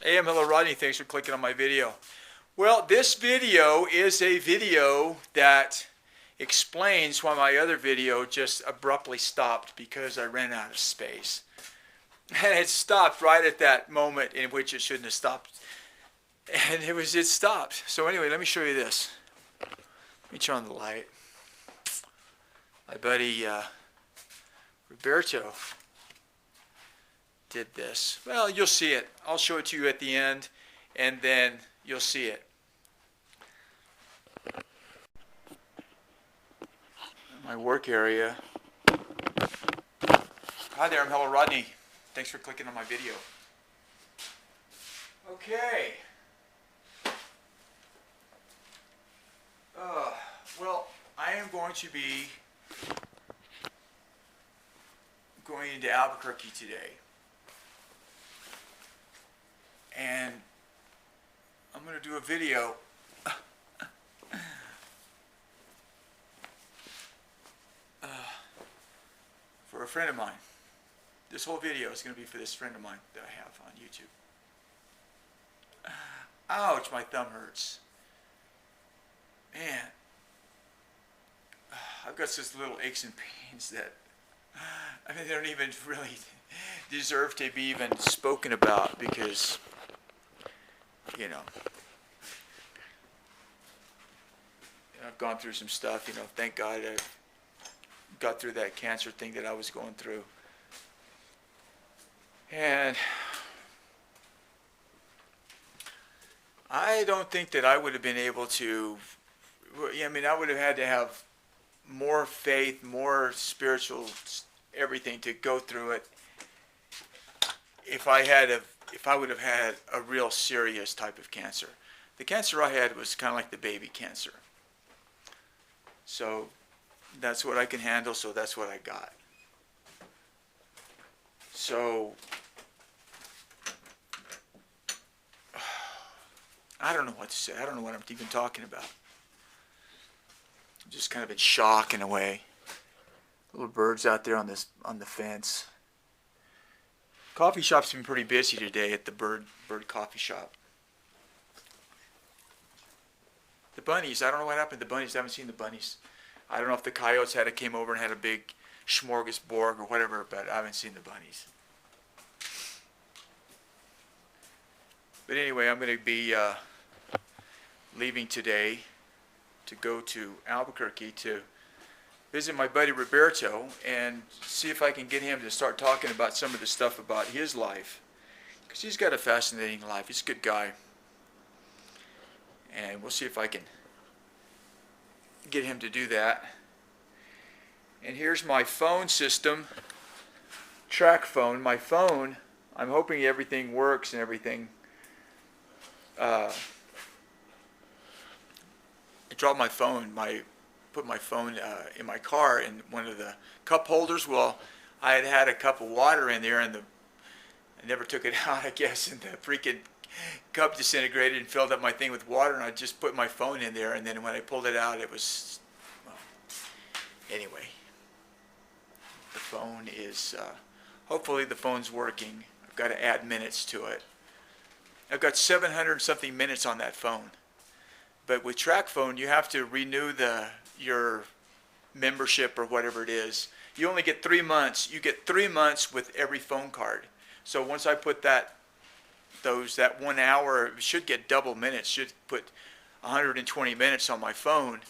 Hey, hello Rodney, thanks for clicking on my video. Well, this video is a video that explains why my other video just abruptly stopped because I ran out of space. And it stopped right at that moment in which it shouldn't have stopped. And it stopped. So anyway, let me show you this. Let me turn on the light. My buddy Roberto did this. Well, you'll see it. I'll show it to you at the end, and then you'll see it. My work area. Hi there, I'm Hello Rodney. Thanks for clicking on my video. Okay. Well, I am going to be going into Albuquerque today. And I'm going to do a video for a friend of mine. This whole video is going to be for this friend of mine that I have on YouTube. Ouch, my thumb hurts. Man, I've got such little aches and pains that, I mean, they don't even really deserve to be even spoken about because, you know, I've gone through some stuff, you know, thank God I got through that cancer thing that I was going through. And I don't think that I would have been able to, I mean, I would have had to have more faith, more spiritual everything to go through it if I would have had a real serious type of cancer. The cancer I had was kind of like the baby cancer. So that's what I can handle, so that's what I got. So I don't know what to say. I don't know what I'm even talking about. I'm just kind of in shock in a way. Little birds out there on the fence. Coffee shop's been pretty busy today at the bird coffee shop. The bunnies, I don't know what happened to the bunnies. I haven't seen the bunnies. I don't know if the coyotes came over and had a big smorgasbord or whatever, but I haven't seen the bunnies. But anyway, I'm going to be leaving today to go to Albuquerque to visit my buddy Roberto and see if I can get him to start talking about some of the stuff about his life. Because he's got a fascinating life. He's a good guy. And we'll see if I can get him to do that. And here's my phone system, track phone. My phone, I'm hoping everything works and everything. I dropped my phone, put my phone in my car in one of the cup holders. Well, I had a cup of water in there, and I never took it out, I guess, and the freaking cup disintegrated and filled up my thing with water, and I just put my phone in there, and then when I pulled it out, it was, well, anyway, the phone is, hopefully the phone's working. I've got to add minutes to it. I've got 700 something minutes on that phone. But with TrackPhone, you have to renew your membership or whatever it is. You only get 3 months. You get 3 months with every phone card. So once I put that 1 hour, it should get double minutes. Should put 120 minutes on my phone.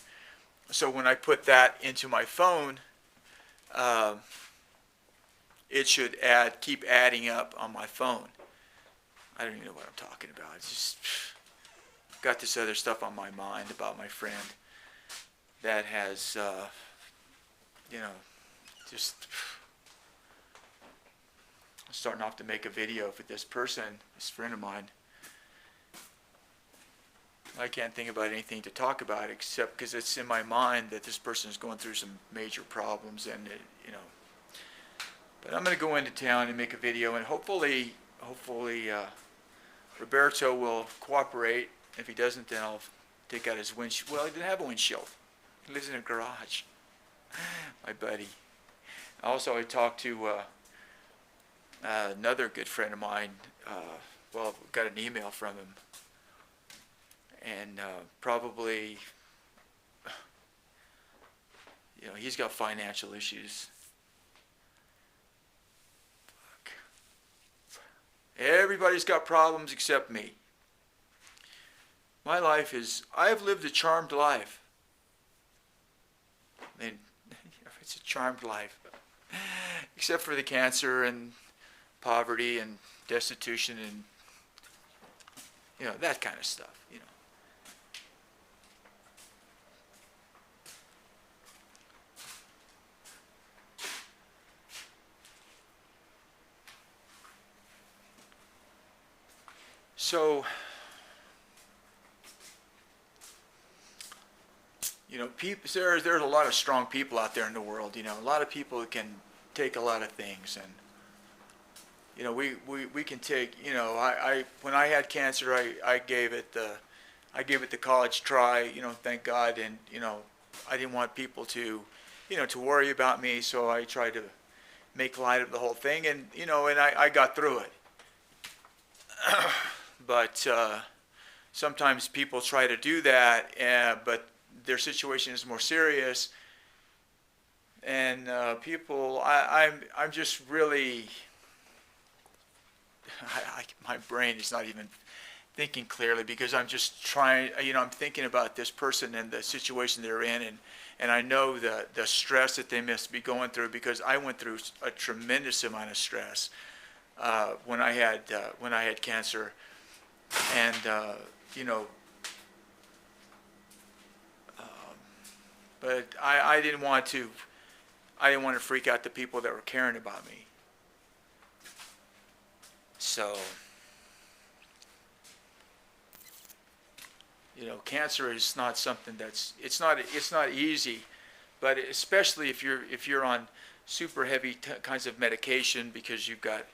So when I put that into my phone, it should keep adding up on my phone. I don't even know what I'm talking about. It's just got this other stuff on my mind about my friend that has, you know, just starting off to make a video for this person, this friend of mine. I can't think about anything to talk about except because it's in my mind that this person is going through some major problems, and you know. But I'm going to go into town and make a video, and hopefully, Roberto will cooperate. If he doesn't, then I'll take out his windshield. Well, he didn't have a windshield. He lives in a garage. My buddy. Also, I talked to another good friend of mine, well, got an email from him, and probably, he's got financial issues. Fuck. Everybody's got problems except me. My life I've lived a charmed life. I mean, it's a charmed life. Except for the cancer and poverty and destitution and, that kind of stuff, So, people, there's a lot of strong people out there in the world. A lot of people can take a lot of things, and we can take. I when I had cancer, I gave it the college try. Thank God, and I didn't want people to to worry about me, so I tried to make light of the whole thing, and and I got through it. But sometimes people try to do that, but their situation is more serious, and I'm just really, my brain is not even thinking clearly because I'm just trying, I'm thinking about this person and the situation they're in, and I know the stress that they must be going through, because I went through a tremendous amount of stress when I had cancer, and but I didn't want to freak out the people that were caring about me. So, cancer is not something it's not easy, but especially if you're on super heavy kinds of medication because you've got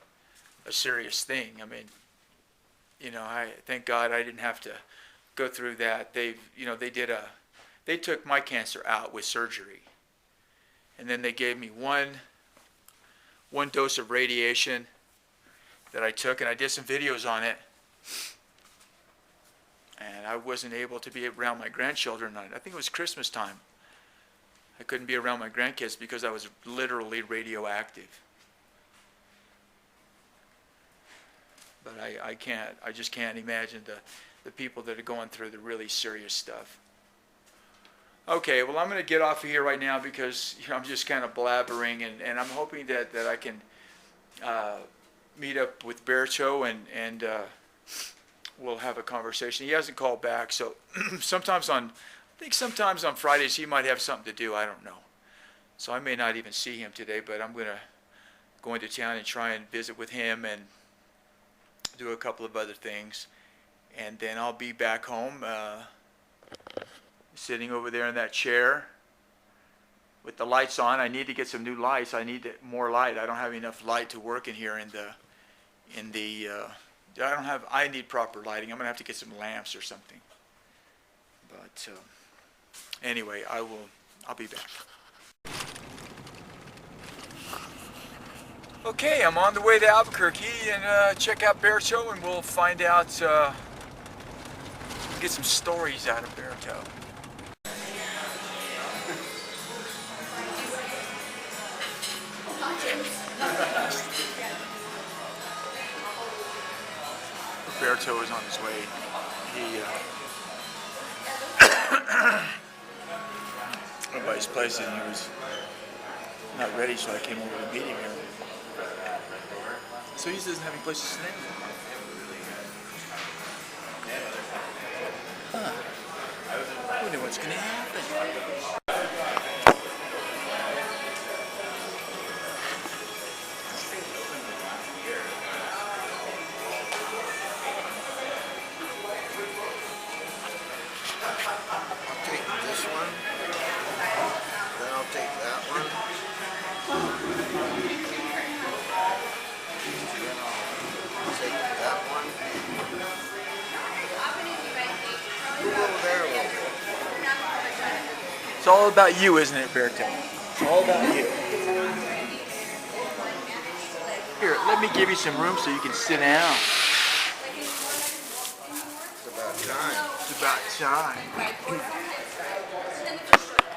a serious thing. I mean, I thank God I didn't have to go through that. They took my cancer out with surgery, and then they gave me one dose of radiation that I took, and I did some videos on it, and I wasn't able to be around my grandchildren. I think it was Christmas time. I couldn't be around my grandkids because I was literally radioactive. But I just can't imagine the people that are going through the really serious stuff. Okay, well, I'm going to get off of here right now because I'm just kind of blabbering, and I'm hoping that I can meet up with Berto and we'll have a conversation. He hasn't called back, so sometimes on Fridays he might have something to do. I don't know. So I may not even see him today, but I'm going to go into town and try and visit with him and do a couple of other things, and then I'll be back home sitting over there in that chair with the lights on. I need to get some new lights. I need more light. I don't have enough light to work in here I need proper lighting. I'm gonna have to get some lamps or something. But anyway, I'll be back. Okay, I'm on the way to Albuquerque, and check out Berto, and we'll find out, get some stories out of Berto. Berto is on his way. He went by his place and he was not ready, so I came over to meet him here. So he doesn't have any place to stay. Huh. I wonder what's going to happen. It's all about you, isn't it, Berto? It's all about you. Here, let me give you some room so you can sit down. It's about time.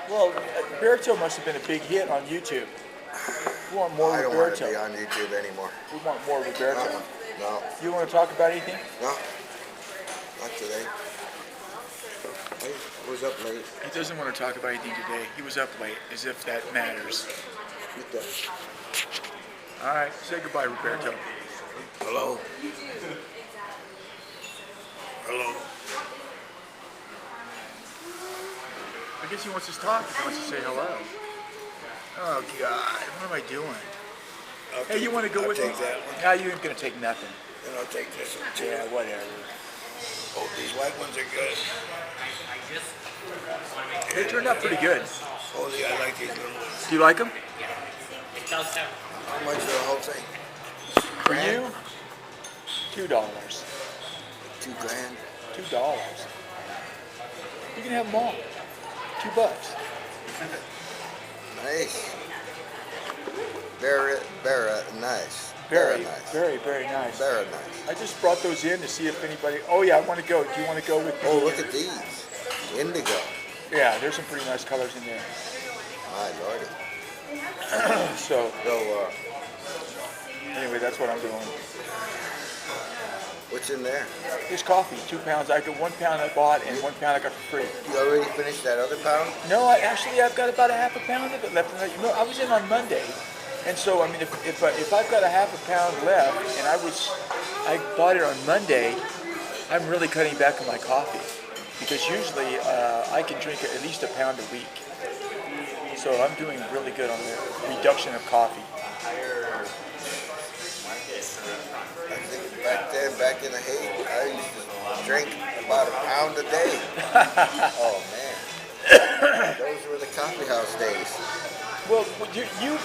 Well, Roberto must have been a big hit on YouTube. We want more I don't want to Roberto. be on YouTube anymore. We want more Roberto. No, You want to talk about anything? no, not today. I was up late. He doesn't want to talk about anything today. He was up late, as if that matters. Get that. All right, say goodbye, Roberto. Hello. Hello. I guess he wants to talk. He wants to say hello. Oh God, what am I doing? Hey, you want to go with me? I'll take that one. No, you ain't gonna take nothing. Then I'll take this one too. Yeah, whatever. Oh, these white ones are good. They turned out pretty good. Oh, yeah, I like these little ones. Do you like them? How much for the whole thing? For you, $2. $2,000. $2. You can have them all. $2. Nice. Very nice. Very, nice. very nice. Very nice. I just brought those in to see if anybody. Oh yeah, I want to go. Do you want to go with me? Oh, look at these. Indigo. Yeah, there's some pretty nice colors in there. My lordy. So So, anyway, that's what I'm doing. what's in there? This coffee, 2 pounds. I got 1 pound I bought and 1 pound I got for free. You already finished that other pound? No, I've got about a half a pound of it left. You know, I was in on Monday, and so I mean, if I've got a half a pound left, and I bought it on Monday, I'm really cutting back on my coffee because usually I can drink at least a pound a week. So I'm doing really good on the reduction of coffee. I think back then, back in the Hague, I used to drink about a pound a day. Oh man, those were the coffee house days. Well, you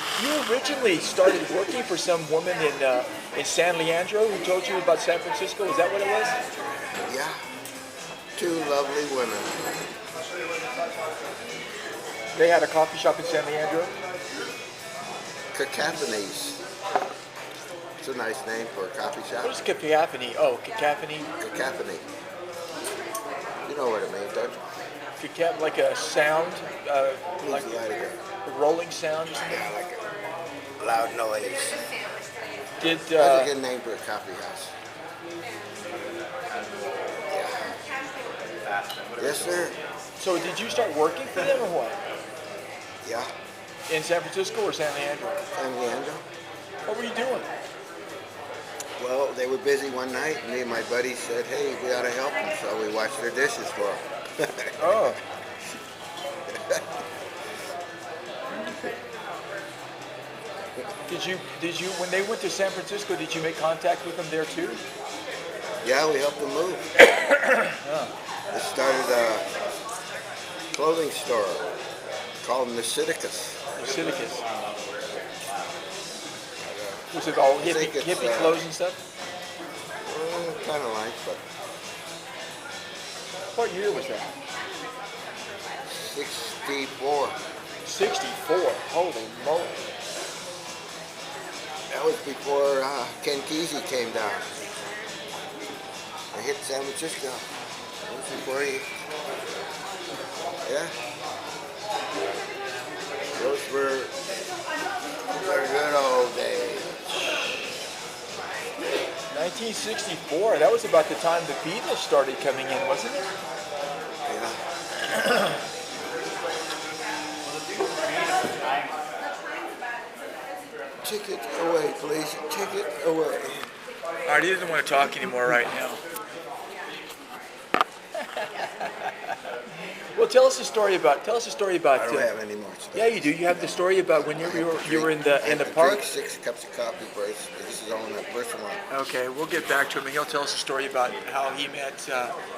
originally started working for some woman in San Leandro who told you about San Francisco. Is that what it was? Yeah, 2 lovely women. They had a coffee shop in San Leandro. Cacophonies. It's a nice name for a coffee shop. What is cacophony? Oh, cacophony. Cacophony. You know what it means, don't you? Like a sound, like Please light it up. a rolling sound or something. Yeah, like a loud noise. Did That's a good name for a coffee house. Yeah. Yes, sir. so? Did you start working for them or what? Yeah. In San Francisco or San Leandro? San Leandro. What were you doing? Well, they were busy one night, and me and my buddy said, hey, we ought to help them, so we washed their dishes for them. Oh. Did you when they went to San Francisco, did you make contact with them there too? Yeah, we helped them move. They started a clothing store called Nasiticus. Silicus. Was it all I think hippie, it's, hippie clothes and stuff? Kind of like, but What year was that? 64. 64. Holy moly. That was before Ken Kesey came down. I hit San Francisco. That was before he... Yeah. Those were the good old days. 1964. That was about the time the Beatles started coming in, wasn't it? Yeah. Take it away, please. Take it away. All right, he doesn't want to talk anymore right now. Well, tell us a story about. I don't have any more stuff. Yeah, you do. You have the story about when you were in the I park. drank 6 cups of coffee, Bryce. This is only the first one. Okay, we'll get back to him, and he'll tell us a story about how he met.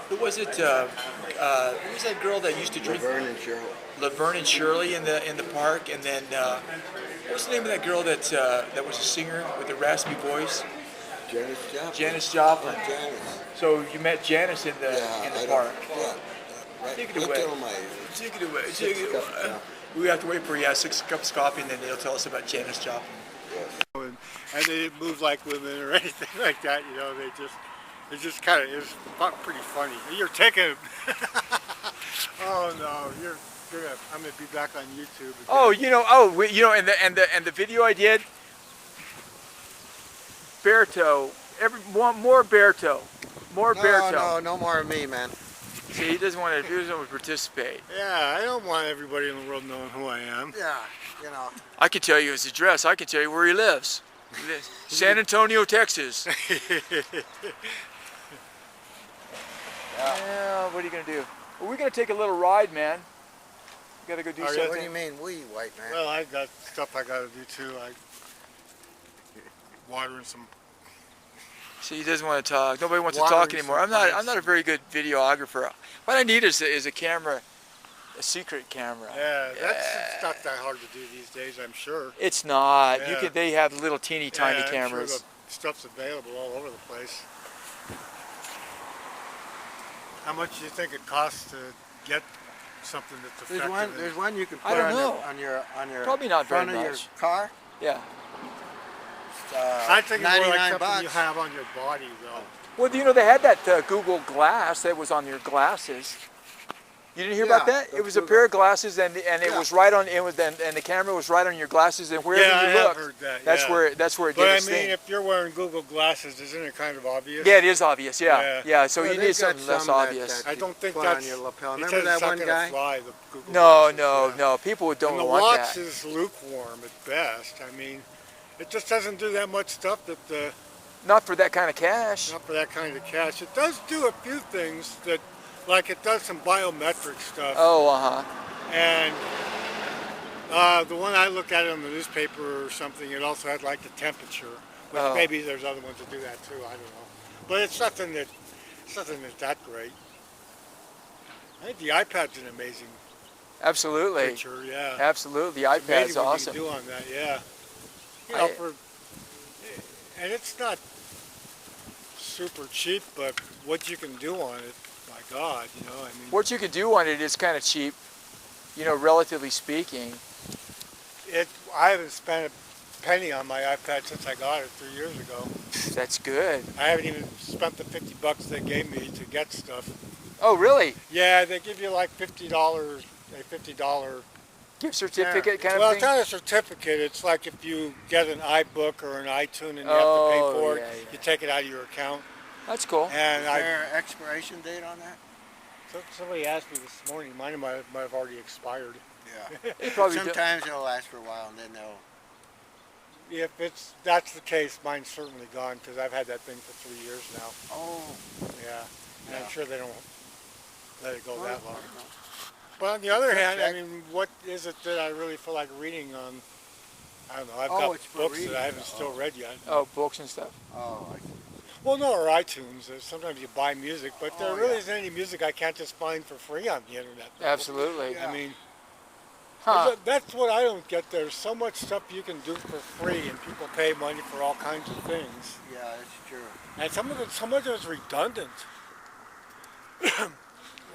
Who was it? Who was that girl that used to drink? Laverne and Cheryl. Laverne and Shirley in the park, and then what was the name of that girl that was a singer with a raspy voice? Janis Joplin. Janis Joplin. Janis. So you met Janice in the park. Yeah. Right. Take it away. Take it away. Take it away. We have to wait for 6 cups of coffee, and then they'll tell us about Janis Joplin. And they didn't move like women or anything like that, you know. They just It's just kind of, it's pretty funny. You're taking, oh no, I'm gonna be back on YouTube again. Oh, and the video I did, Berto, more Berto, No more of me, man. See, he doesn't want to participate. Yeah, I don't want everybody in the world knowing who I am. Yeah, you know. I can tell you his address. I can tell you where he lives. San Antonio, Texas. Yeah, what are you gonna do? Well, we're gonna take a little ride, man. We gotta go do something. What do you mean, we, white man? Well, I got stuff I gotta do too. Watering some. See, he doesn't want to talk. Nobody wants to Watering talk anymore. some I'm not a very good videographer. What I need is a camera, a secret camera. Yeah, that's not that hard to do these days, I'm sure. It's not. Yeah. They have little teeny tiny I'm cameras. sure the stuff's available all over the place. How much do you think it costs to get something that's effective? There's one you can put I don't know. on your Probably not front very of your much. car. Yeah. I think it's more like something $99. you have on your body, though. Well, they had that Google Glass that was on your glasses. You didn't hear about that? It was a pair of glasses, and it was right on. It was and the camera was right on your glasses, and wherever Yeah, you I looked, have heard that. that's Yeah. where it But did I its mean, thing. if you're wearing Google glasses, isn't it kind of obvious? Yeah, it is obvious. Yeah. Yeah. So Well, you they've need something got less some obvious. I don't think put that's on your lapel. it Remember says that it's not one gonna guy? Fly, the Google No, glasses, yeah. no. People don't And the want watch that. is lukewarm at best. I mean, it just doesn't do that much stuff that Not for that kind of cash. not for that kind of cash. It does do a few things that, like it does some biometric stuff. Oh, And the one I looked at on the newspaper or something, it also had like the temperature. Which Oh. maybe there's other ones that do that too. I don't know. But it's nothing that's that great. I think the iPad's an amazing absolutely. picture. Yeah. Absolutely. The It's iPad's amazing what awesome. you can do on that. Yeah. You know, and it's not super cheap, but what you can do on it, my God, I mean. What you could do on it is kind of cheap, relatively speaking. I haven't spent a penny on my iPad since I got it 3 years ago. That's good. I haven't even spent the $50 they gave me to get stuff. Oh, really? Yeah, they give you like $50, a $50. Gift certificate kind Well, of it's thing? not a certificate. It's like if you get an iBook or an iTunes and you have to pay for it, you take it out of your account. That's cool. And Is there an expiration date on that? somebody asked me this morning. Mine might have already expired. Yeah. It probably Sometimes it'll last for a while, and then they'll. If that's the case, mine's certainly gone because I've had that thing for 3 years now. Oh. Yeah, and Yeah. I'm sure they don't let it go that long. But on the other hand, I check. mean, what is it that I really feel like reading on? I don't know. I've Oh, got it's for books reading. that I haven't still read yet. Oh, books and stuff. Oh, I see. Well, no, or iTunes. Sometimes you buy music, but there Oh, really yeah. isn't any music I can't just find for free on the internet. Absolutely. Yeah. I mean, Huh. that's what I don't get. There's so much stuff you can do for free, and people pay money for all kinds of things. Yeah, that's true. And some of it is redundant.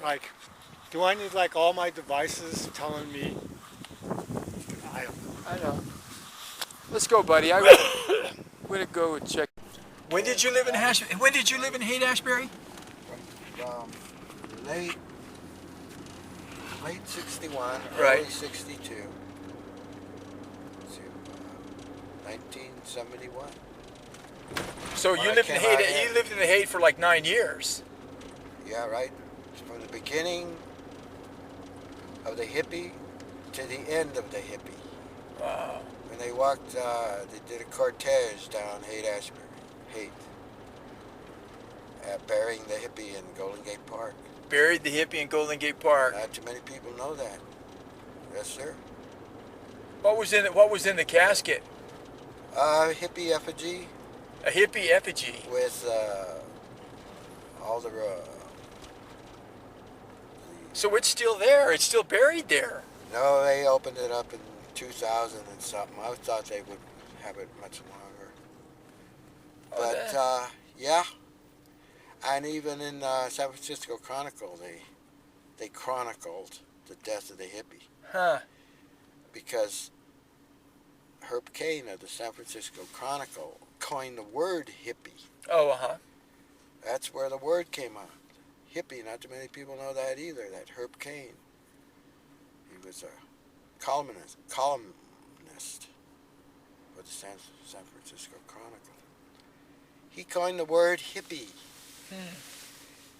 Like, do I need like all my devices telling me? I don't know. I know. Let's go, buddy. I'm gonna go check. When did you live in Haight-Ashbury? Late 61, Right. early 62 to 1971. So When you I lived in came out Haight. here. You lived in the Haight for like 9 years. Yeah, right. From the beginning of the hippie to the end of the hippie. Wow. When they walked, they did a cortege down Haight-Ashbury, burying the hippie in Golden Gate Park. Buried the hippie in Golden Gate Park. Not too many people know that. Yes, sir. What was in the casket? Hippie effigy A hippie effigy. with all the So it's still there. It's still buried there. no, they opened it up in 2000 and something. I thought they would have it much longer. Oh, But, yeah. And even in San Francisco Chronicle, they chronicled the death of the hippie. Huh. Because Herb Cain of the San Francisco Chronicle coined the word hippie. Oh, uh-huh. That's where the word came out. Hippie, not too many people know that either, that Herb Cain. He was a columnist for the San Francisco Chronicle. He coined the word hippie.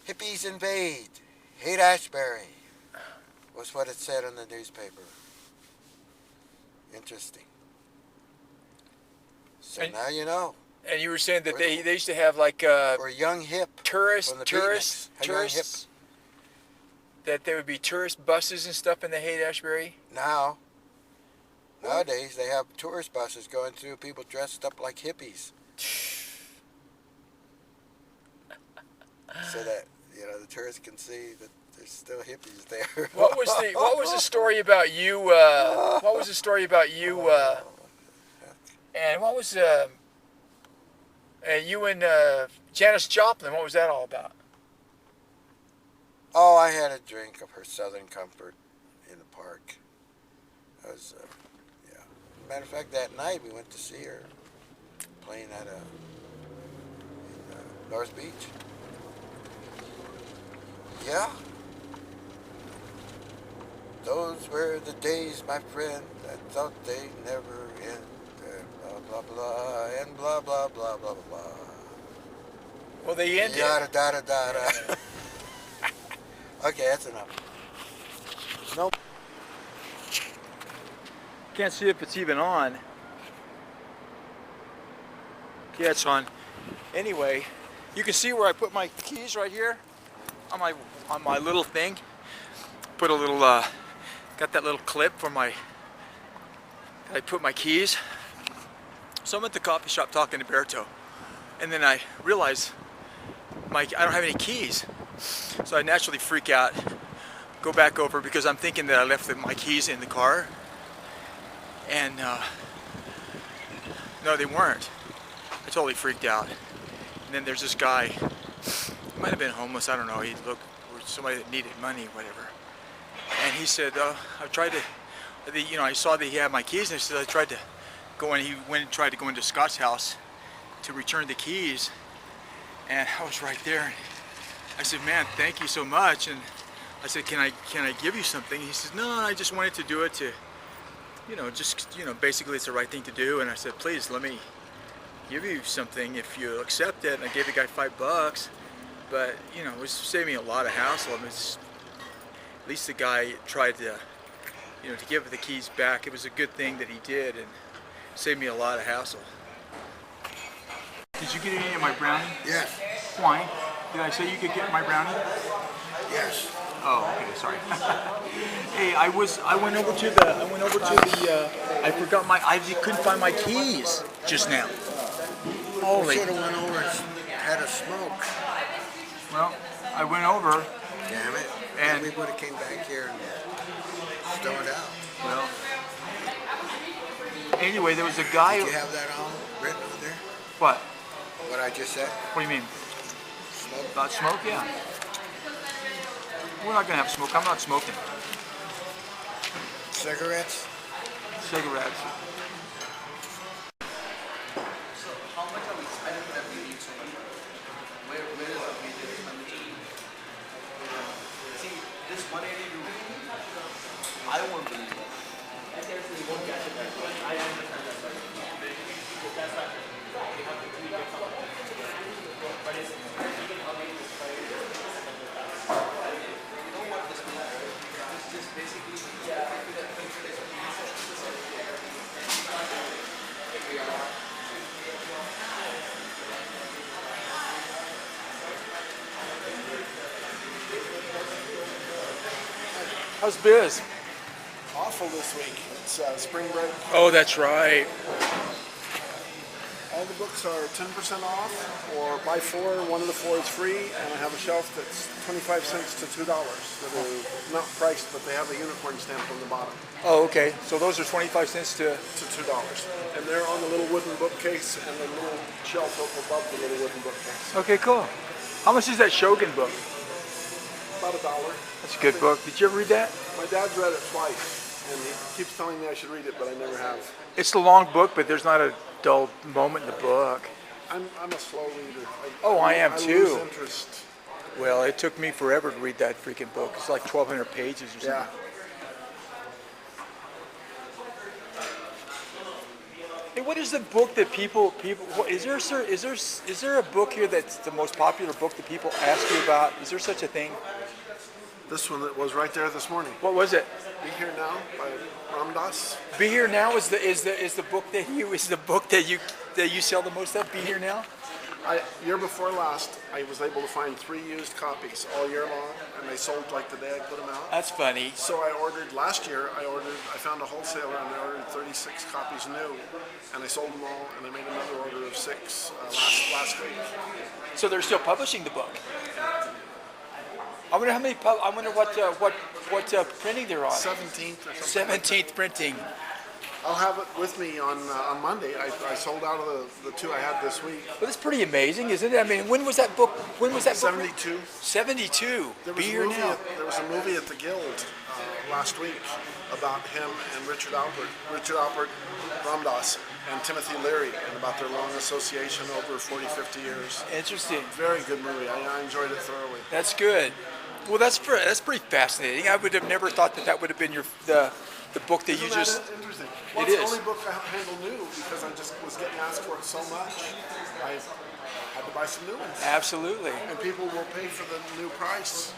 Hippies invade. Haight-Ashbury was what it said in the newspaper. Interesting. So now you know. And you were saying that they used to have like Or young hip. tourists Tourists. that there would be tourist buses and stuff in the Haight-Ashbury. Nowadays they have tourist buses going through, people dressed up like hippies. So that the tourists can see that there's still hippies there. What was the story about you? What was the story about you? And what was you and Janis Joplin? What was that all about? Oh, I had a drink of her Southern Comfort in the park. I was, Matter of fact, that night we went to see her playing at in North Beach. Yeah. Those were the days, my friend, I thought they'd never end. Blah, blah, blah, and blah, blah, blah, blah, blah. Well, they ended. Yada, da, da, da, da. Okay, that's enough. Nope. Can't see if it's even on. Yeah, it's on. Anyway, you can see where I put my keys right here on my little thing. Put a little got that little clip for I put my keys. So I'm at the coffee shop talking to Berto, and then I realize I don't have any keys. So I naturally freak out, go back over because I'm thinking that I left my keys in the car. And no, they weren't. I totally freaked out. And then there's this guy, he might have been homeless, I don't know. He looked somebody that needed money, whatever. And he said, I tried to, I saw that he had my keys, and he said I tried to go in. He went and tried to go into Scott's house to return the keys, and I was right there. I said, man, thank you so much. And I said, can I give you something? He says, no, I just wanted to do it to, basically it's the right thing to do. And I said, please let me give you something if you accept it. And I gave the guy $5, but it was saving me a lot of hassle. I mean, at least the guy tried to, to give the keys back. It was a good thing that he did, and saved me a lot of hassle. Did you get any of my brownie? Yes. Why? Did I say you could get my brownie? Yes. Oh, okay, sorry. Hey, I went over to the, I forgot I couldn't find my keys just now. Holy. You should have went over and had a smoke. Well, I went over. Damn it. And we would have came back here and stoned out. Well, anyway, there was a guy. Did you have that on written over there? What? What I just said? What do you mean? Smoke? About smoke? Yeah. We're not going to have smoke. I'm not smoking. Cigarettes? Cigarettes. So how much are we spending that we need so much money? Where is our major expenditure? See, this 180 rupees, I won't believe that. I guess we won't catch it back. I understand that, but because that's not we have to tweak it. But it's you know what this means, right? This just basically How's biz? Awful this week. It's spring break. Oh, that's right. All the books are 10% off, or buy four, one of the four is free, and I have a shelf that's 25 cents to $2 that are not priced, but they have a unicorn stamp on the bottom Oh, okay. So those are 25 cents to. to $2. And they're on the little wooden bookcase and the little shelf up above the little wooden bookcase. Okay, cool. How much is that Shogun book? About $1. That's a good book. Did you ever read that? My dad's read it twice, and he keeps telling me I should read it, but I never have. It's the long book, but there's not a dull moment in the book. I'm a slow reader. Oh, I am lose too. interest. Well, it took me forever to read that freaking book. It's like 1,200 pages or something. Yeah. Hey, what is the book that people is there a book here that's the most popular book that people ask you about? Is there such a thing? This one that was right there this morning. What was it? Be Here Now by Ram Dass. Be Here Now is the book that you sell the most of. Be Here Now. Year before last, I was able to find 3 used copies all year long, and they sold like the day I put them out. That's funny. So last year, I found a wholesaler and I ordered 36 copies new, and I sold them all, and I made another order of 6 last week. So they're still publishing the book. I wonder how many. I wonder what printing they're on. 17th or something. 17th printing. I'll have it with me on Monday. I sold out of the 2 I had this week. But it's pretty amazing, isn't it? I mean, when was that book? 72. 72. There Be was, Here Now. there was a movie at the Guild last week about him and Richard Alpert, Ram Dass, and Timothy Leary, and about their long association over 40, 50 years. Interesting. Very good movie. I enjoyed it thoroughly. That's good. Well, that's pretty fascinating. I would have never thought that would have been the book that you Isn't just. that interesting? Well, It it's is. the only book I handle new because I just was getting asked for it so much. I had to buy some new ones. Absolutely. And people will pay for the new price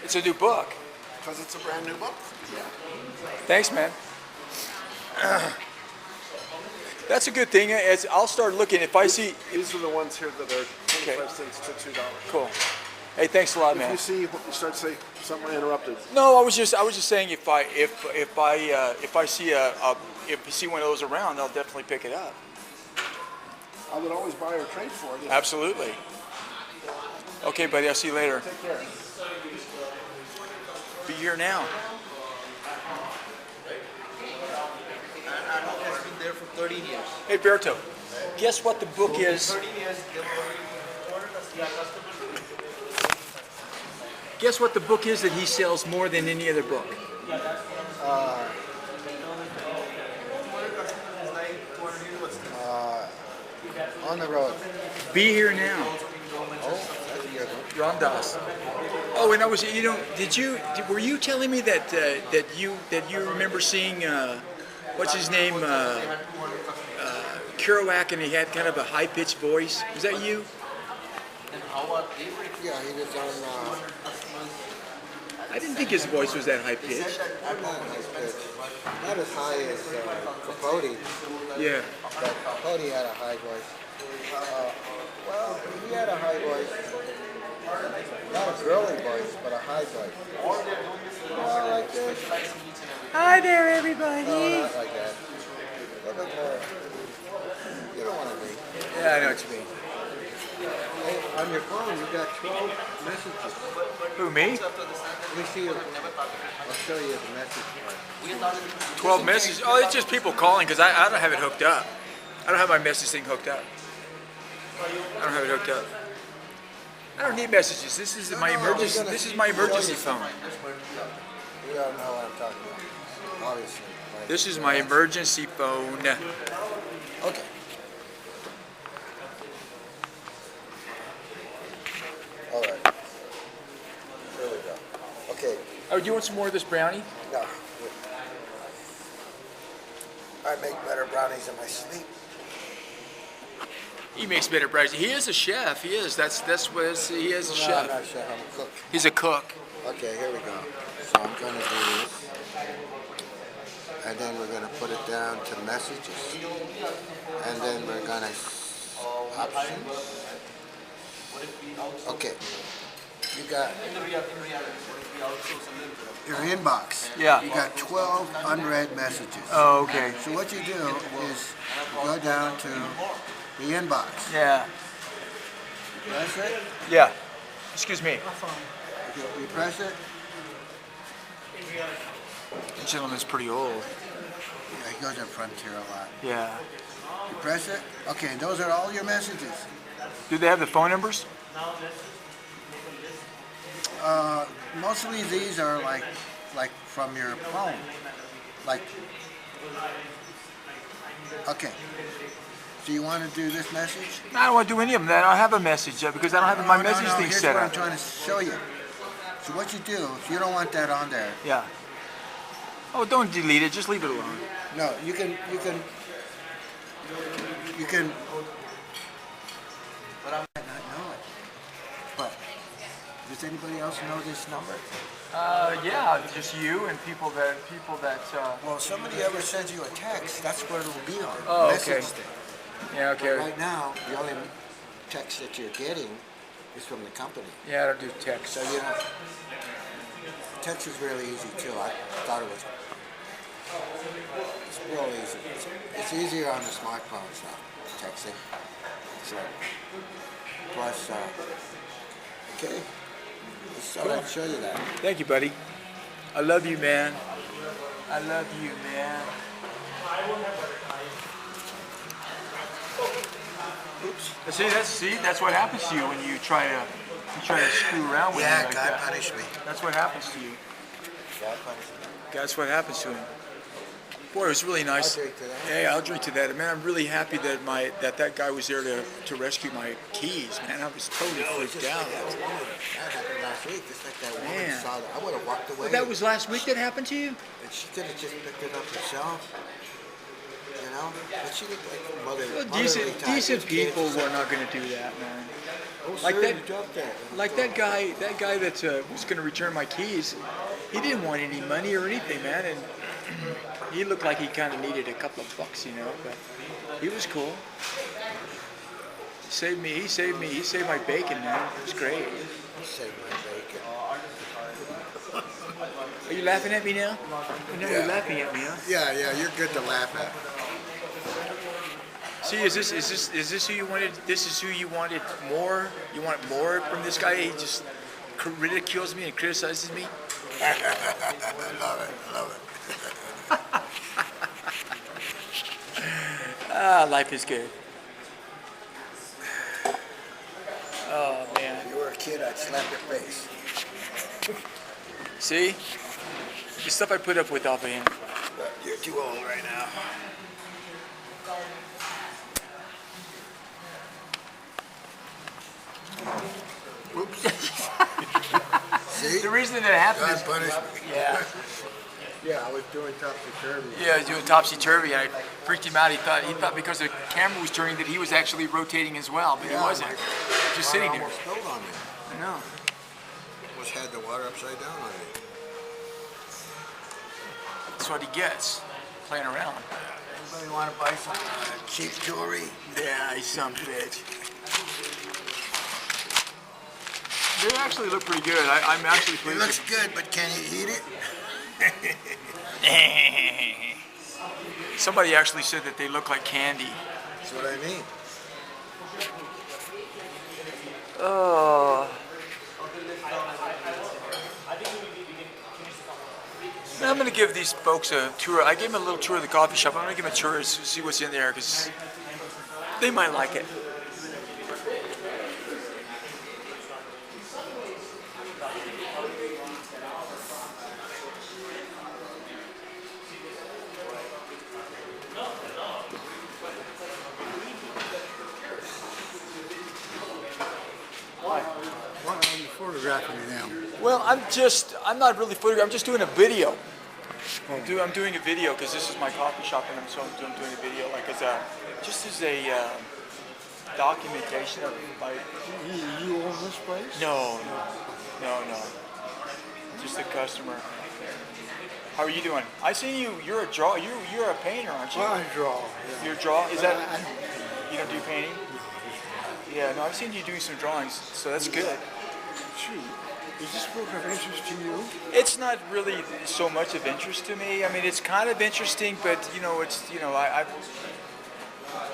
It's a new book. because it's a brand new book. Thanks, man. That's a good thing. As I'll start looking if I see. These are the ones here that are 25 Okay. cents to $2. Cool. Hey, thanks a lot, If man. you see, you start to say something I interrupted. No, I was just saying if I see one of those around, I'll definitely pick it up. I would always buy or trade for it. Absolutely. Okay, buddy. I'll see you later. Take care. Be Here Now. And it's been there for 13 years. Hey, Berto. Guess what the book is? 13 years, they've ordered us, yeah, customers. Guess what the book is that he sells more than any other book? On the road. Be Here Now. Oh, that's a good one. Ram Dass. Oh, and I was, were you telling me that you remember seeing what's his name, Kerouac, and he had kind of a high pitched voice? Was that you? And how are they? Yeah, he was on. I didn't think his voice was that high pitched. Not as high as Capote. Yeah. But Capote had a high voice. Well, he had a high voice. Not a girly voice, but a high voice. More like this. Hi there, everybody. No, not like that. A little bit more. You don't want to be. Yeah, I know what you mean. Hey, on your phone, you got 12 messages. Who, me? Let me see. I'll show you the message. 12 messages. Oh, it's just people calling because I don't have it hooked up. I don't have my message thing hooked up. I don't have it hooked up. I don't need messages. This is my emergency. This is my emergency phone. You don't know what I'm talking about, obviously. Right? This is my emergency phone. Okay. All right. Here we go. Okay. Oh, do you want some more of this brownie? No. I make better brownies in my sleep. He makes better brownies. He is a chef. He is. That's what he is a No, I'm chef. not sure. I'm a cook. He's a cook. Okay, here we go. So I'm going to do this. And then we're going to put it down to messages. And then we're going to options. Okay. You got your inbox. Yeah. You got 12 unread messages. Oh, okay. So what you do is you go down to the inbox. Yeah. Press it. Yeah. Excuse me. You press it. The gentleman's pretty old. Yeah, he goes to Frontier a lot. Yeah. You press it. Okay, those are all your messages. Do they have the phone numbers? Mostly these are like from your phone. Like, okay. So you want to do this message? I don't want to do any of them. I don't have a message because I don't have my message thing Here's set what I'm up. trying to show you. So what you do, if you don't want that on there, Yeah. Oh, don't delete it. Just leave it alone. no, you can, but I might not know it. But does anybody else know this number? Yeah, just you and people that. Well, if somebody ever sends you a text, that's what it'll be on. Oh, message okay. thing. Yeah. But right now, the only text that you're getting is from the company. Yeah, I don't do text. So, text is really easy too. I thought it was. It's real easy. It's easier on the smartphones now, texting. So, plus, okay. Just thought I'd show you that. Thank you, buddy. I love you, man. I love you, man. Oops. See, that's what happens to you when you try to screw around with me Yeah, like God that. punished me. That's what happens to you. God punished me. That's what happens to him. Boy, it was really nice. I'll drink to that. Hey, I'll drink to that. Man, I'm really happy that that guy was there to rescue my keys. Man, I was totally It's freaked just out. like that woman. That happened last week. Just like that woman Man. saw that. I would have walked away. That was last week that happened to you? And she could have just picked it up herself. You know? But she looked like a mother. Well, motherly type. decent Those kids people just were not going to do that, man. Oh, like sir, that- you dropped that. Like that guy that was going to return my keys. He didn't want any money or anything, man, and he looked like he kind of needed a couple of bucks, you know. But he was cool. He saved me. He saved my bacon, man. It was great. Save my bacon. Are you laughing at me now? No, Yeah. you're laughing at me, huh? Yeah, you're good to laugh at. See, is this who you wanted? This is who you wanted more? You want more from this guy? He just ridicules me and criticizes me. I love it. Life is good. Oh man. If you were a kid, I'd slap your face. See? The stuff I put up with off of him. But you're too old right now. Oops. See? The reason that happened God is, punished me. yeah, Yeah, I was doing topsy-turvy. he was doing topsy-turvy. I freaked him out. He thought because the camera was turning that he was actually rotating as well, but he wasn't. He was just sitting there. Almost spilled on me. I know. Almost had the water upside down on me. That's what he gets, playing around. Anybody want to buy some cheap jewelry? Yeah, he's some bitch. They actually look pretty good. I'm actually It pleased. looks good, but can you eat it? Somebody actually said that they look like candy. That's what I mean. Oh. I'm going to give these folks a tour. I gave them a little tour of the coffee shop. I'm going to give them a tour to see what's in there because they might like it. Why are you photographing them? Well, I'm not really photographing. I'm just doing a video. I'm doing a video because this is my coffee shop, and I'm doing a video like as a documentation of my. You own this place? No. Just a customer. How are you doing? I see you. You're a draw. You're a painter, aren't you? Well, I draw. Yeah. You're a draw. Is that? You don't do painting? Yeah. No, I've seen you doing some drawings, so that's good. Shoot. Is this book of interest to you? It's not really so much of interest to me. I mean, it's kind of interesting, but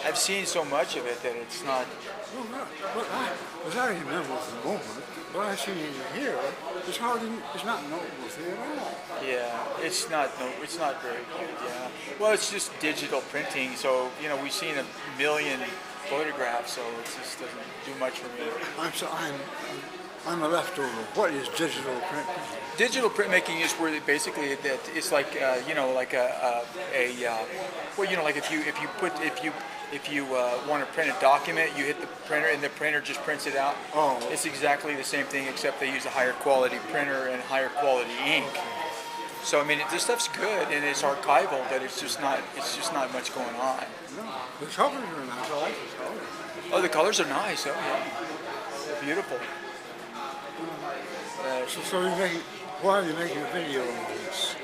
I've seen so much of it that it's not. Well, not. As I remember at the moment, what I see in here is it's not noteworthy at all. Yeah, it's not very good. Yeah. Well, it's just digital printing, so we've seen a million photographs, so it just doesn't do much for me. On the leftover, what is digital print? Digital printmaking is where basically that it's like you know, like well, you know, like if you want to print a document, you hit the printer and the printer just prints it out. Oh. It's exactly the same thing, except they use a higher quality printer and higher quality ink. So I mean, this stuff's good and it's archival, but it's just not much going on. No, the colors are nice. I like the colors. Oh, the colors are nice. Oh yeah, they're beautiful. So you're making, why are you making a video of this?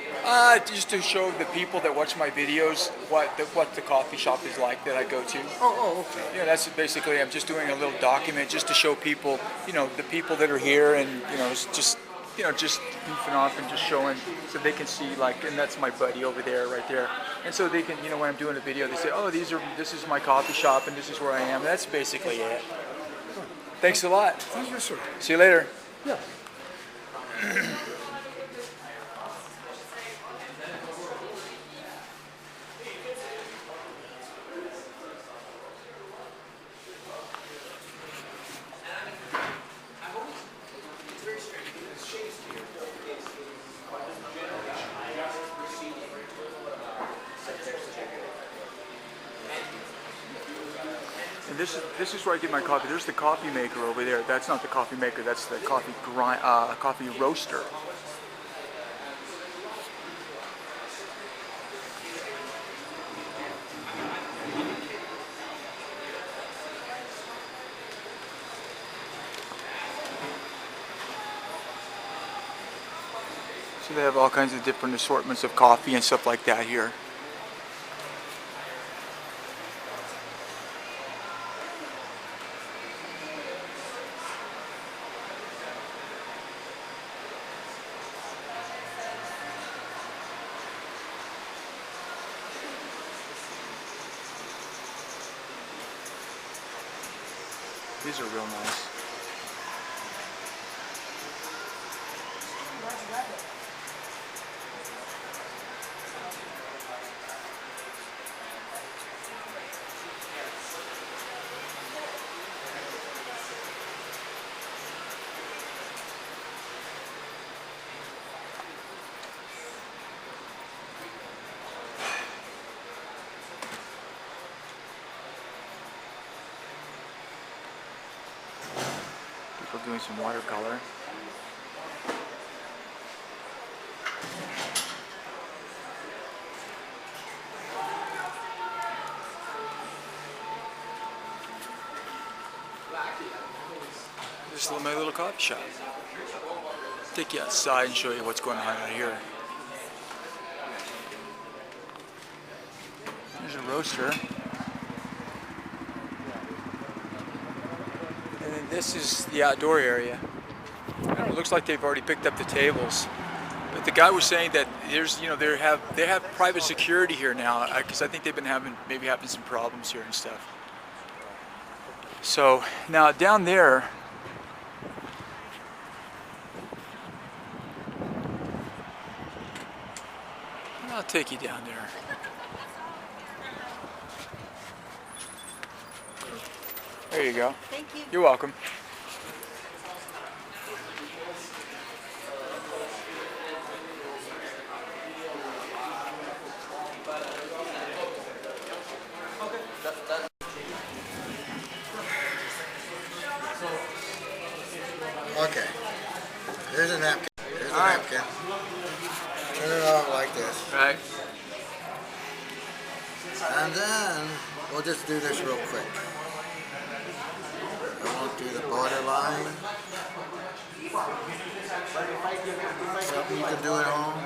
Just to show the people that watch my videos what the coffee shop is like that I go to. Oh, okay. Yeah, that's basically, I'm just doing a little document just to show people, you know, the people that are here, and you know, it's just goofing off and just showing so they can see, like, and that's my buddy over there, right there, and so they can, you know, when I'm doing a video, they say, oh, this is my coffee shop and this is where I am. That's basically it. Thanks a lot. Thank you, sir. See you later. Yeah. And this is where I get my coffee. There's the coffee maker over there. That's not the coffee maker. That's the coffee coffee roaster. So they have all kinds of different assortments of coffee and stuff like that here. These are real nice. People doing some watercolor. This is my little coffee shop. Take you outside and show you what's going on out here. There's a roaster. And then this is the outdoor area. I don't know, it looks like they've already picked up the tables. But the guy was saying that there's, you know, they have private security here now, because I think they've been having some problems here and stuff. So now down there, I'll take you down there. There you go. Thank you. You're welcome. Okay. Here's a napkin. Here's a napkin. Turn it off like this. Right. And then we'll just do this real quick. I won't do the borderline. Something you can do at home.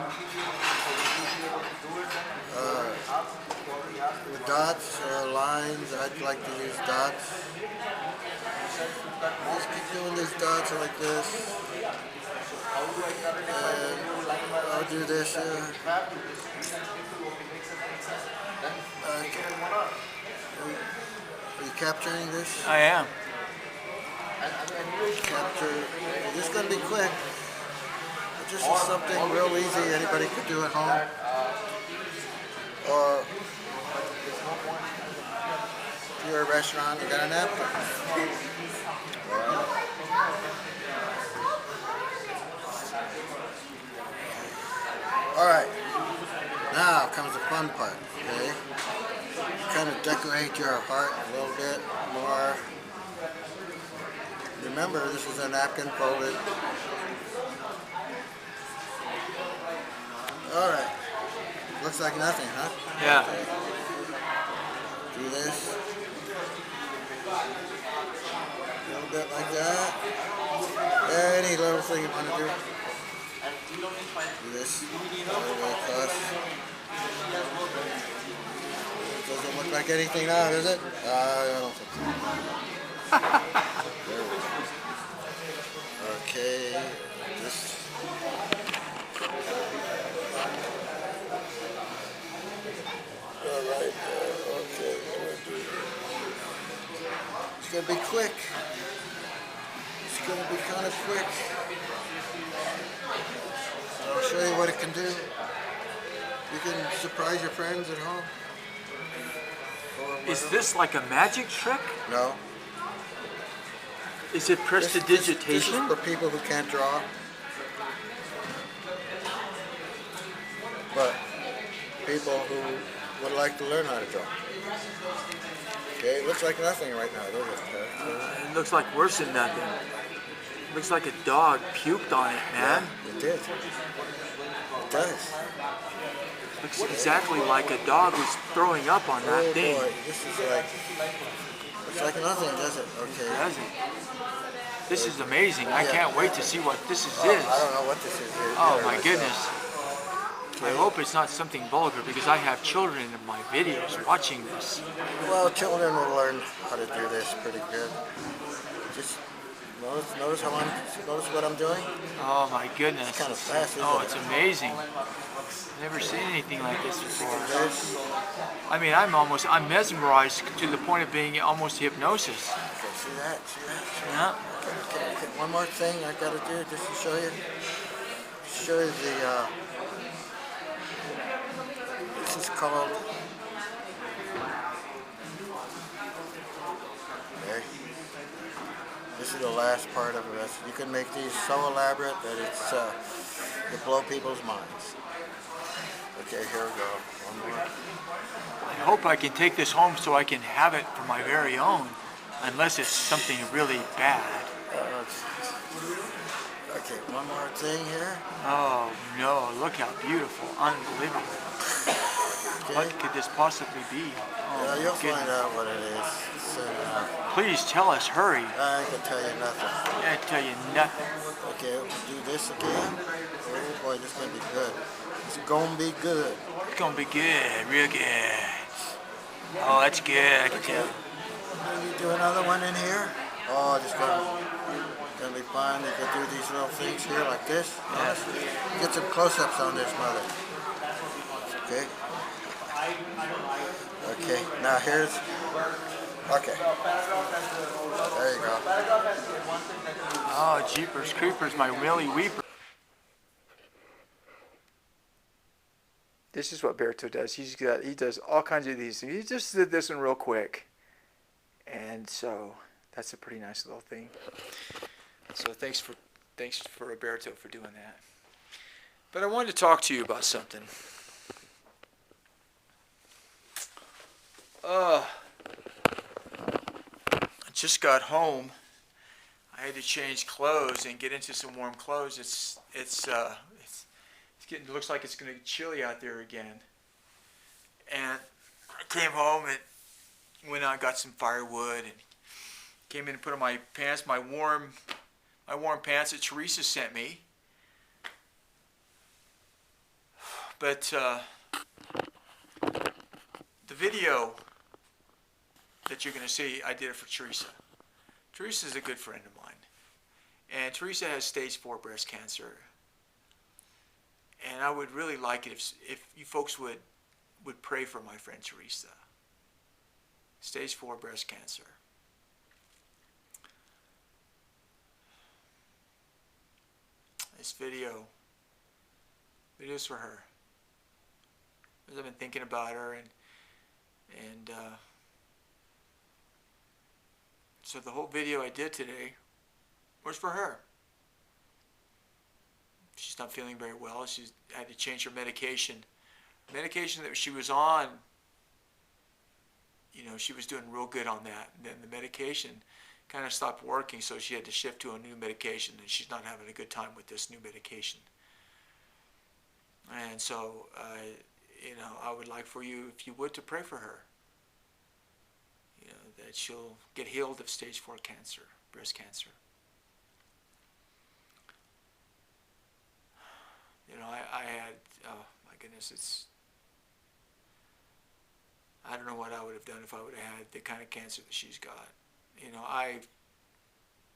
The dots or lines, I'd like to use dots. Just keep doing these dots like this. And I'll do this here. Okay. Are you capturing this? I am. Capture. This is going to be quick. This is something real easy anybody could do at home. Or if you're a restaurant, you got a napkin. fun part, okay? Kind of decorate your heart a little bit more. Remember, this is a napkin folded. All right. Looks like nothing, huh? Yeah. Okay. Do this. A little bit like that. Any little thing you want to do. Do this. Really close. Doesn't look like anything now, does it? I don't think so. There we go. Okay. This. All right. Okay. It's gonna be quick. It's gonna be kind of quick. I'll show you what it can do. You can surprise your friends at home. Is this like a magic trick? No. Is it prestidigitation? This is for people who can't draw. But people who would like to learn how to draw. Okay, it looks like nothing right now, doesn't it? It looks like worse than nothing. Looks like a dog puked on it, man. Yeah, it did. It does. Looks exactly like a dog was throwing up on that Oh thing. boy, this is like, looks like nothing, does it? Okay. Doesn't. This is amazing. I Yeah. can't wait to see what this is. Oh, I don't know what this is. Oh my goodness. I hope it's not something vulgar because I have children in my videos watching this. Well, children will learn how to do this pretty good. Just notice what I'm doing. Oh my goodness. It's kind of fast, isn't Oh, it? it's amazing. Never seen anything like this before. This. I mean, I'm mesmerized to the point of being almost hypnosis. Okay, see that? Yeah. Okay. One more thing I gotta do just to show you. Show you the. This is called. Okay. This is the last part of it. You can make these so elaborate that it blow people's minds. Okay, here we go. One more. I hope I can take this home so I can have it for my very own, unless it's something really bad. Okay, one more thing here. Oh no, look how beautiful, unbelievable. Okay. What could this possibly be? Oh, You'll my find goodness. out what it is. Please tell us, hurry. I can tell you nothing. I tell you nothing. Okay, do this again. Oh boy, this is gonna be good. It's gonna be good. It's gonna be good, real good. Oh, that's good, I can tell. Maybe do another one in here. Oh, this gonna be fun. You can do these little things here like this. Yes. Get some close-ups on this mother. Okay. Okay. Now here's. Okay. There you go. Oh, jeepers creepers, my willy weeper. This is what Berto does. He does all kinds of these things. He just did this one real quick. And so that's a pretty nice little thing. So thanks for Roberto for doing that. But I wanted to talk to you about something. I just got home. I had to change clothes and get into some warm clothes. It's getting, looks like it's going to get chilly out there again. And I came home and went out and got some firewood and came in and put on my pants, my warm pants that Teresa sent me. But the video that you're going to see, I did it for Teresa. Teresa is a good friend of mine. And Teresa has stage 4 breast cancer. And I would really like it if you folks would pray for my friend Teresa. Stage 4 breast cancer. This video's for her. Because I've been thinking about her and so the whole video I did today was for her. She's not feeling very well. She's had to change her medication medication that she was on, you know, she was doing real good on that. And then the medication kind of stopped working, so she had to shift to a new medication, and she's not having a good time with this new medication. And so, you know, I would like for you, if you would, to pray for her. You know, that she'll get healed of stage 4 cancer, breast cancer. You know, I had, oh my goodness, I don't know what I would have done if I would have had the kind of cancer that she's got. You know,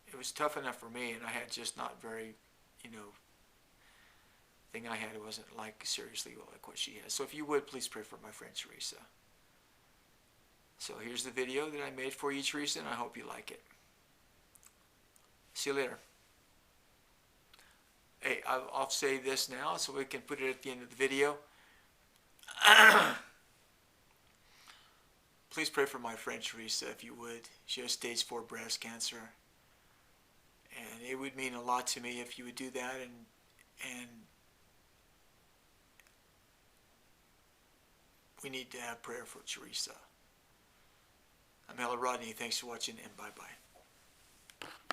it was tough enough for me, and I had just not very, you know, thing I had, it wasn't like seriously like what she has. So if you would, please pray for my friend Teresa. So here's the video that I made for you, Teresa, and I hope you like it. See you later. Hey, I'll say this now so we can put it at the end of the video. Please pray for my friend Teresa, if you would. She has stage 4 breast cancer. And it would mean a lot to me if you would do that. And we need to have prayer for Teresa. I'm Rodney. Thanks for watching, and bye-bye.